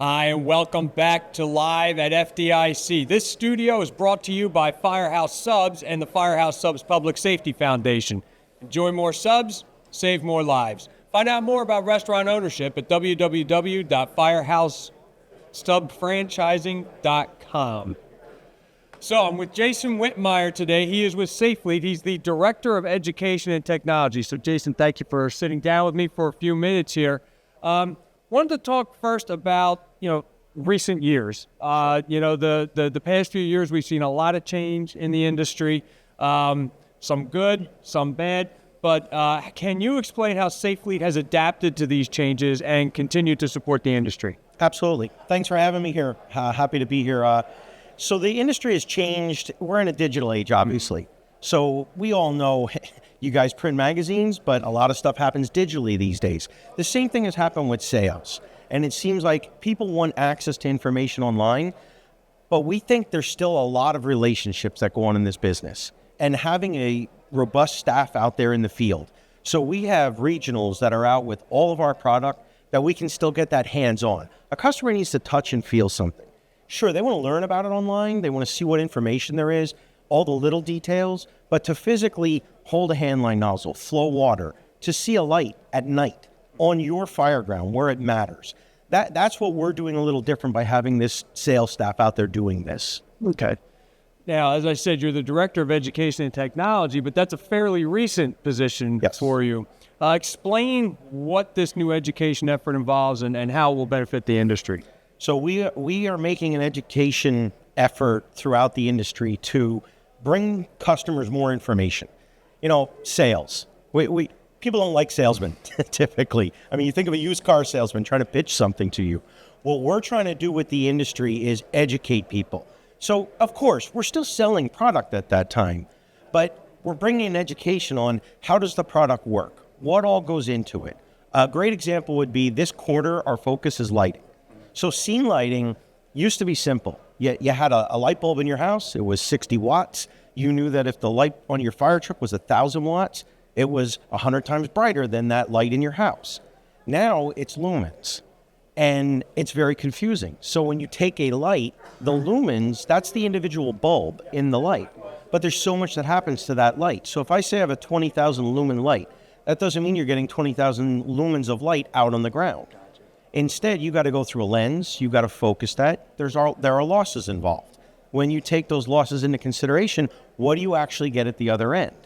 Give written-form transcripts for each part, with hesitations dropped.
Hi, and welcome back to Live at FDIC. This studio is brought to you by Firehouse Subs and the Firehouse Subs Public Safety Foundation. Enjoy more subs, save more lives. Find out more about restaurant ownership at www.firehousesubfranchising.com. So I'm with Jason Whitmire today. He is with SafeLead. He's the Director of Education and Technology. So Jason, thank you for sitting down with me for a few minutes here. Wanted to talk first about, recent years. The past few years, we've seen a lot of change in the industry, some good, some bad. But can you explain how SafeLead has adapted to these changes and continued to support the industry? Absolutely. Thanks for having me here. Happy to be here. So the industry has changed. We're in a digital age, obviously. So we all know you guys print magazines, but a lot of stuff happens digitally these days. The same thing has happened with sales. And it seems like people want access to information online, but we think there's still a lot of relationships that go on in this business. And having a robust staff out there in the field. So we have regionals that are out with all of our product that we can still get that hands-on. A customer needs to touch and feel something. Sure, they want to learn about it online. They want to see what information there is, all the little details, but to physically hold a handline nozzle, flow water, to see a light at night on your fire ground where it matters. That's what we're doing a little different by having this sales staff out there doing this. Okay. Now, as I said, you're the Director of Education and Technology, but that's a fairly recent position for you. Explain what this new education effort involves and how it will benefit the industry. So we are making an education effort throughout the industry to bring customers more information. Sales. People don't like salesmen, typically. I mean, you think of a used car salesman trying to pitch something to you. What we're trying to do with the industry is educate people. So, of course, we're still selling product at that time, but we're bringing an education on how does the product work? What all goes into it? A great example would be this quarter, our focus is lighting. So scene lighting used to be simple. You had a light bulb in your house. It was 60 watts. You knew that if the light on your fire truck was 1,000 watts, it was 100 times brighter than that light in your house. Now it's lumens, and it's very confusing. So when you take a light, the lumens, that's the individual bulb in the light. But there's so much that happens to that light. So if I say I have a 20,000 lumen light, that doesn't mean you're getting 20,000 lumens of light out on the ground. Instead, you got to go through a lens. You got to focus that. There are losses involved. When you take those losses into consideration, what do you actually get at the other end?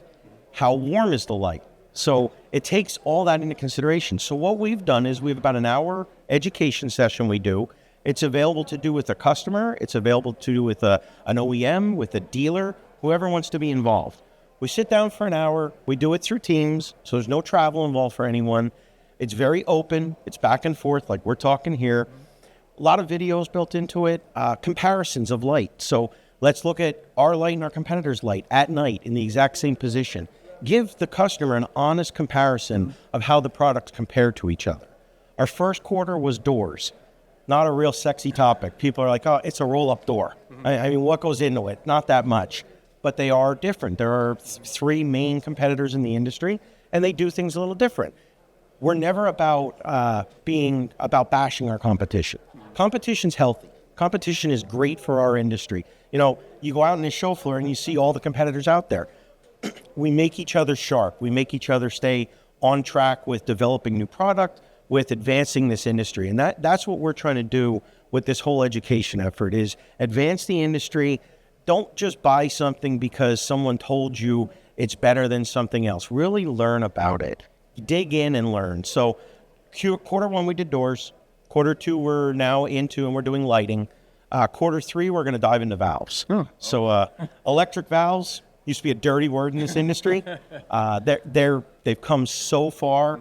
How warm is the light? So it takes all that into consideration. So what we've done is we have about an hour education session we do. It's available to do with a customer. It's available to do with an OEM, with a dealer, whoever wants to be involved. We sit down for an hour. We do it through Teams, so there's no travel involved for anyone. It's very open. It's back and forth like we're talking here. A lot of videos built into it, comparisons of light. So let's look at our light and our competitor's light at night in the exact same position. Give the customer an honest comparison of how the products compare to each other. Our first quarter was doors. Not a real sexy topic. People are like, oh, it's a roll-up door. I mean, what goes into it? Not that much. But they are different. There are three main competitors in the industry, and they do things a little different. We're never about being about bashing our competition. Competition's healthy. Competition is great for our industry. You go out on the show floor and you see all the competitors out there. We make each other sharp. We make each other stay on track with developing new product, with advancing this industry. And that's what we're trying to do with this whole education effort is advance the industry. Don't just buy something because someone told you it's better than something else. Really learn about it. Dig in and learn. So quarter one, we did doors. Quarter two, we're now into and we're doing lighting. Quarter three, we're going to dive into valves. So electric valves used to be a dirty word in this industry. They've come so far.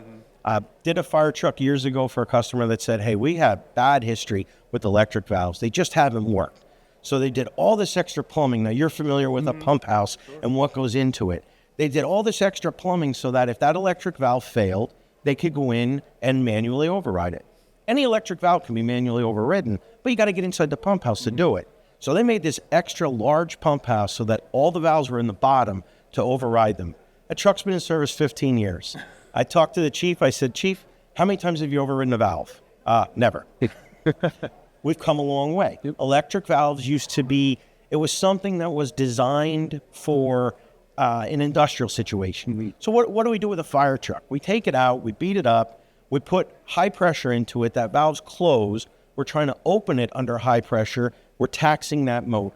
Did a fire truck years ago for a customer that said, hey, we have bad history with electric valves. They just haven't worked. So they did all this extra plumbing. Now, you're familiar with a pump house and what goes into it. They did all this extra plumbing so that if that electric valve failed, they could go in and manually override it. Any electric valve can be manually overridden, but you got to get inside the pump house to do it. So they made this extra large pump house so that all the valves were in the bottom to override them. That truck's been in service 15 years. I talked to the chief. I said, Chief, how many times have you overridden a valve? Never. We've come a long way. Yep. Electric valves used to be, it was something that was designed for an industrial situation. So what do we do with a fire truck? We take it out, we beat it up, we put high pressure into it, that valve's closed, we're trying to open it under high pressure, we're taxing that motor.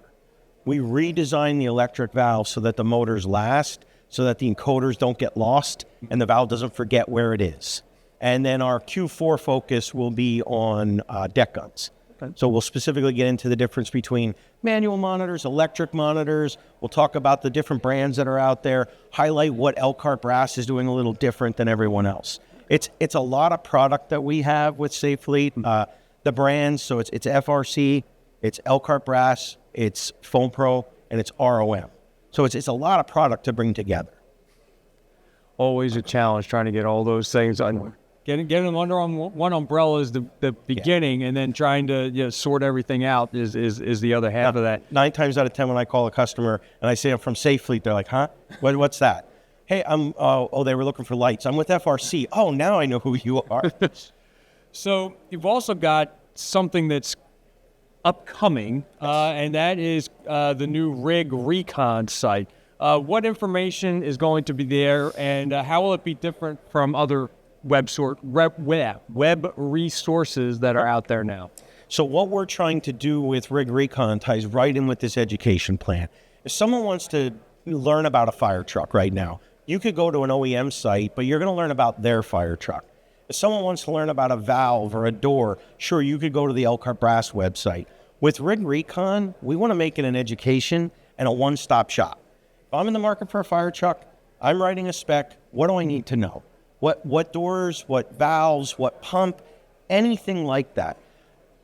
We redesign the electric valve so that the motors last, so that the encoders don't get lost and the valve doesn't forget where it is. And then our Q4 focus will be on deck guns. Okay. So we'll specifically get into the difference between manual monitors, electric monitors. We'll talk about the different brands that are out there, highlight what Elkhart Brass is doing a little different than everyone else. It's a lot of product that we have with Safe Fleet. The brands, so it's FRC, it's Elkhart Brass, it's Foam Pro, and it's ROM. So it's a lot of product to bring together. Always a challenge trying to get all those things on. Getting them under one umbrella is the beginning, and then trying to sort everything out is the other half of that. 9 times out of 10 when I call a customer and I say I'm from Safe Fleet, they're like, huh? What's that? Hey, they were looking for lights. I'm with FRC. Oh, now I know who you are. So you've also got something that's upcoming, and that is the new Rig Recon site. What information is going to be there, and how will it be different from other web resources that are out there now? So what we're trying to do with Rig Recon ties right in with this education plan. If someone wants to learn about a fire truck right now, you could go to an OEM site, but you're going to learn about their fire truck. If someone wants to learn about a valve or a door, sure, you could go to the Elkhart Brass website. With Rig Recon, we want to make it an education and a one-stop shop. If I'm in the market for a fire truck, I'm writing a spec, what do I need to know? What doors, what valves, what pump, anything like that.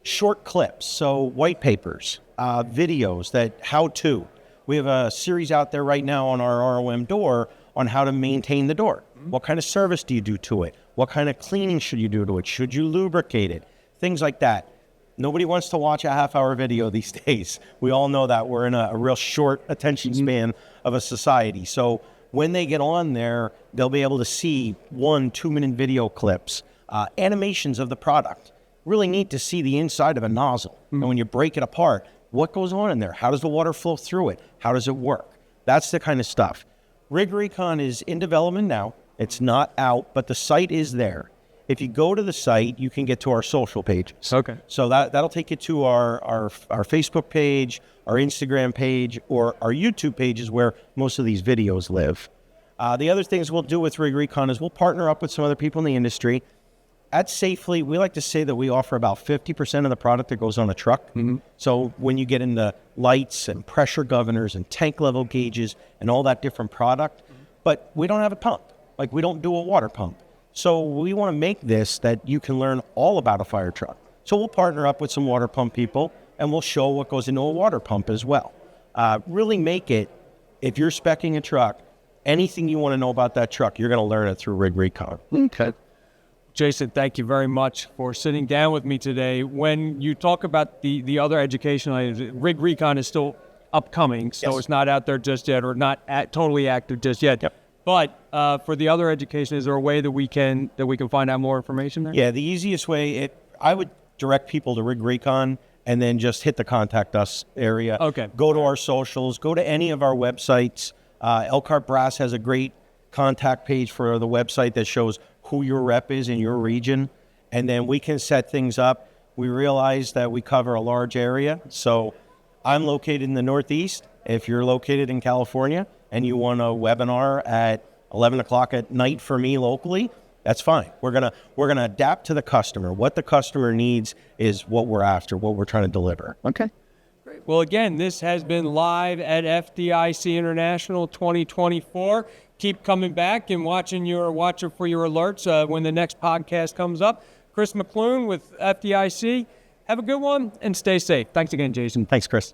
Short clips, so white papers, videos, that how-to. We have a series out there right now on our ROM door on how to maintain the door. What kind of service do you do to it? What kind of cleaning should you do to it? Should you lubricate it? Things like that. Nobody wants to watch a half-hour video these days. We all know that. We're in a real short attention span of a society. So when they get on there, they'll be able to see 1-2 minute video clips, animations of the product. Really neat to see the inside of a nozzle. And when you break it apart, what goes on in there? How does the water flow through it? How does it work? That's the kind of stuff. Rig Recon is in development now. It's not out, but the site is there. If you go to the site, you can get to our social pages. Okay. So that'll take you to our Facebook page, our Instagram page, or our YouTube page is where most of these videos live. The other things we'll do with Rig Recon is we'll partner up with some other people in the industry. At Safe Fleet, we like to say that we offer about 50% of the product that goes on a truck. So when you get into lights and pressure governors and tank level gauges and all that different product, but we don't have a pump. Like, we don't do a water pump. So we want to make this that you can learn all about a fire truck. So we'll partner up with some water pump people, and we'll show what goes into a water pump as well. Really make it, if you're speccing a truck, anything you want to know about that truck, you're going to learn it through Rig Recon. Okay. Jason, thank you very much for sitting down with me today. When you talk about the other educational items, Rig Recon is still upcoming, so It's not out there just yet, or not totally active just yet. Yep. But for the other education, is there a way that we can find out more information there? Yeah, the easiest way, I would direct people to Rig Recon and then just hit the contact us area. Okay. Go to our socials, go to any of our websites. Elkhart Brass has a great contact page for the website that shows who your rep is in your region, and then we can set things up. We realize that we cover a large area, so I'm located in the Northeast. If you're located in California and you want a webinar at 11 o'clock at night for me locally, that's fine. We're gonna adapt to the customer. What the customer needs is what we're after, what we're trying to deliver. Okay. Great. Well, again, this has been live at FDIC International 2024. Keep coming back and watching for your alerts when the next podcast comes up. Chris McClune with FDIC. Have a good one and stay safe. Thanks again, Jason. Thanks, Chris.